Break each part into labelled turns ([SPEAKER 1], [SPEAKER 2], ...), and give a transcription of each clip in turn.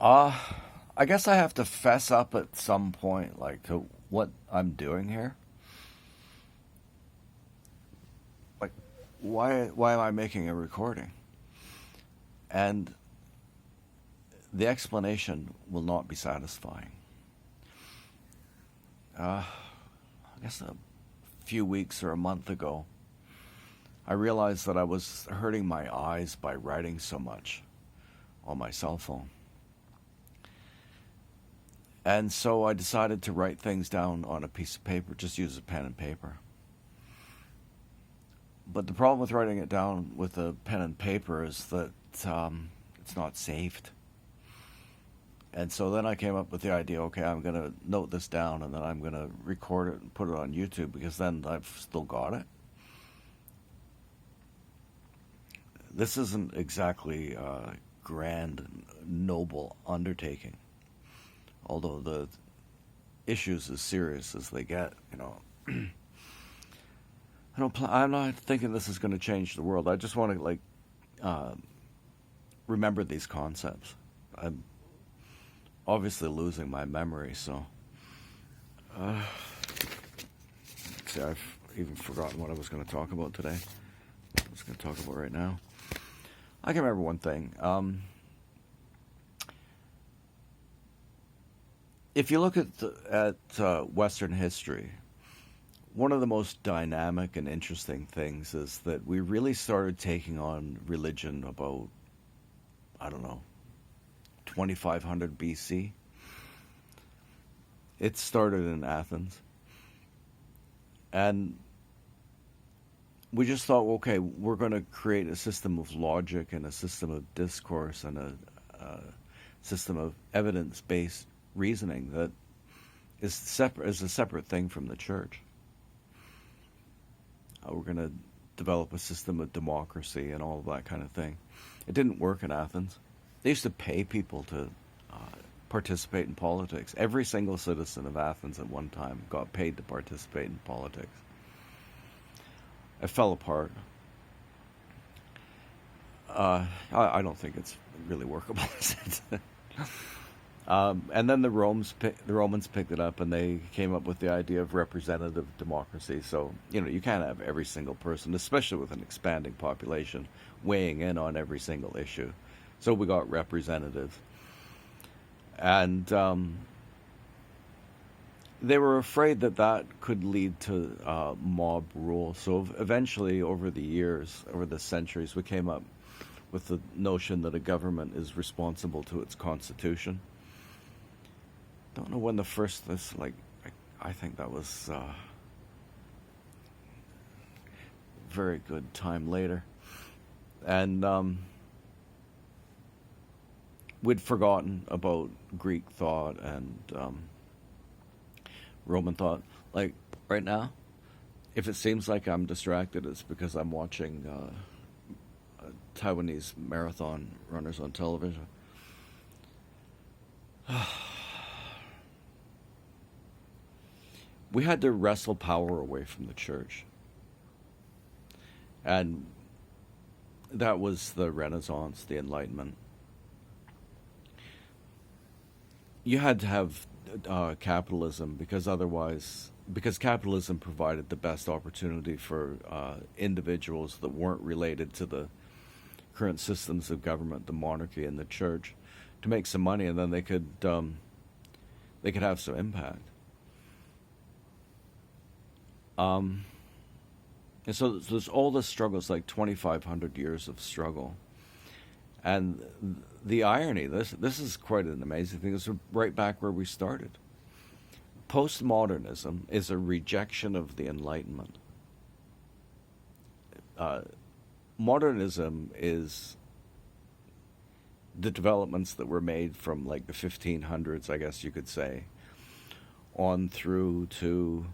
[SPEAKER 1] Uh, I guess I have to fess up at some point, like to what I'm doing here. Like, why am I making a recording? And the explanation will not be satisfying. I guess a few weeks or a month ago, I realized that I was hurting my eyes by writing so much on my cell phone. And so I decided to write things down on a piece of paper, just use a pen and paper. But the problem with writing it down with a pen and paper is that it's not saved. And so then I came up with the idea, okay, I'm going to note this down and then I'm going to record it and put it on YouTube because then I've still got it. This isn't exactly a grand, noble undertaking, although the issues as serious as they get, you know. I'm not thinking this is going to change the world. I just want to uh, remember these concepts. I'm obviously losing my memory, so see, I've even forgotten what I was going to talk about today. I was going to talk about right now. I can remember one thing. If you look at Western history, one of the most dynamic and interesting things is that we really started taking on religion about, I don't know, 2500 BC. It started in Athens. And we just thought, okay, we're going to create a system of logic and a system of discourse and a system of evidence-based reasoning that is a separate thing from the church. We're going to develop a system of democracy and all of that kind of thing. It didn't work in Athens. They used to pay people to participate in politics. Every single citizen of Athens at one time got paid to participate in politics. It fell apart. I don't think it's really workable. And then the Romans picked it up, and they came up with the idea of representative democracy. So, you can't have every single person, especially with an expanding population, weighing in on every single issue. So we got representatives. And they were afraid that could lead to mob rule. So eventually, over the years, over the centuries, we came up with the notion that a government is responsible to its constitution. Don't know when the first I think that was very good time later. And we'd forgotten about Greek thought and Roman thought. Like right now, if it seems like I'm distracted, it's because I'm watching Taiwanese marathon runners on television. We had to wrestle power away from the church. And that was the Renaissance, the Enlightenment. You had to have capitalism because capitalism provided the best opportunity for individuals that weren't related to the current systems of government, the monarchy and the church, to make some money, and then they could have some impact. And so there's all this struggle. It's like 2,500 years of struggle. And the irony, this is quite an amazing thing. It's right back where we started. Postmodernism is a rejection of the Enlightenment. Modernism is the developments that were made from like the 1500s, I guess you could say, on through to,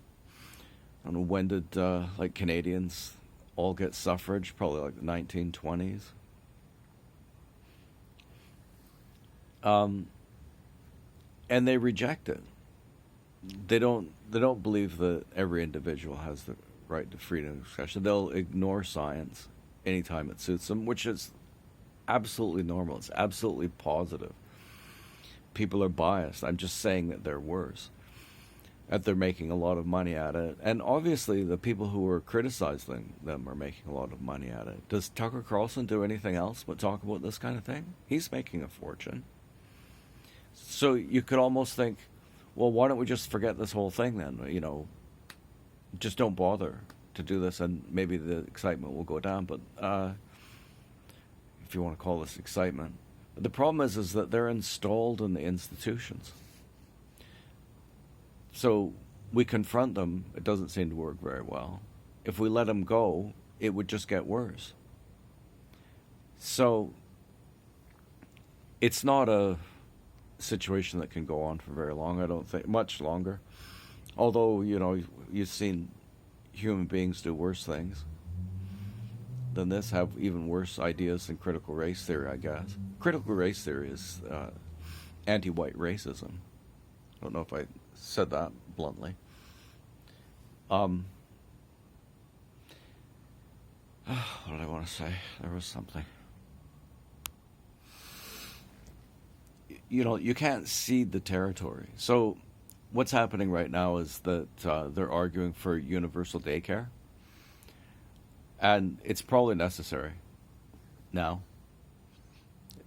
[SPEAKER 1] I don't know, when did like Canadians all get suffrage? Probably like the 1920s. And they reject it. They don't believe that every individual has the right to freedom of expression. They'll ignore science anytime it suits them, which is absolutely normal. It's absolutely positive. people are biased. I'm just saying that they're worse. That they're making a lot of money at it. And obviously the people who are criticizing them are making a lot of money at it. Does Tucker Carlson do anything else but talk about this kind of thing? He's making a fortune. So you could almost think, well, why don't we just forget this whole thing then? You know, just don't bother to do this, and maybe the excitement will go down. But if you want to call this excitement, the problem is that they're installed in the institutions. So we confront them. It doesn't seem to work very well. If we let them go, it would just get worse. So it's not a situation that can go on for very long. I don't think much longer. Although, you know, you've seen human beings do worse things than this, have even worse ideas than critical race theory, I guess. Critical race theory is anti-white racism. I don't know if I said that bluntly. What did I want to say? There was something. You know, you can't cede the territory. So what's happening right now is that they're arguing for universal daycare. And it's probably necessary now.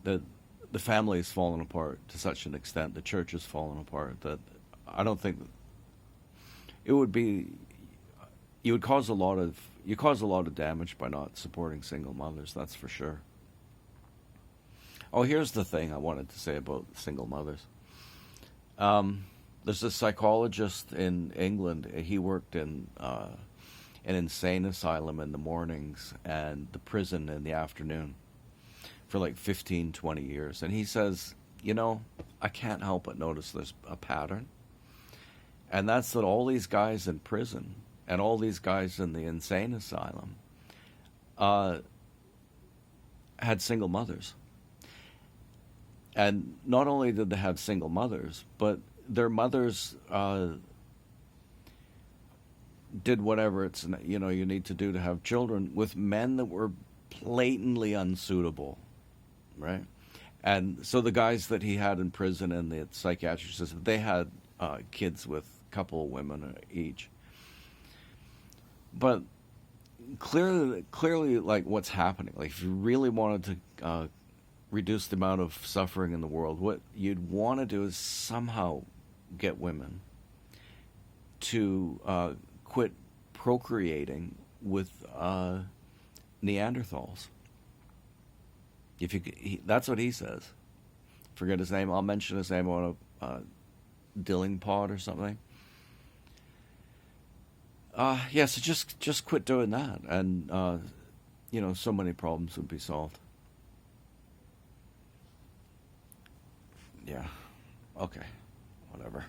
[SPEAKER 1] The family has fallen apart to such an extent, the church has fallen apart, that I don't think it would be, you cause a lot of damage by not supporting single mothers, that's for sure. Oh, here's the thing I wanted to say about single mothers. There's a psychologist in England. He worked in an insane asylum in the mornings and the prison in the afternoon for like 15, 20 years. And he says, you know, I can't help but notice there's a pattern. And that's that all these guys in prison and all these guys in the insane asylum had single mothers. And not only did they have single mothers, but their mothers did whatever it's, you know, you need to do to have children with men that were blatantly unsuitable, right? And so the guys that he had in prison and the psychiatric system, they had kids with a couple of women each. But clearly, like, what's happening, like, if you really wanted to reduce the amount of suffering in the world, what you'd want to do is somehow get women to quit procreating with Neanderthals. If you, that's what he says. Forget his name. I'll mention his name on a Dillingpod or something. Yeah, so just quit doing that, and you know, so many problems would be solved. Yeah. Okay. Whatever.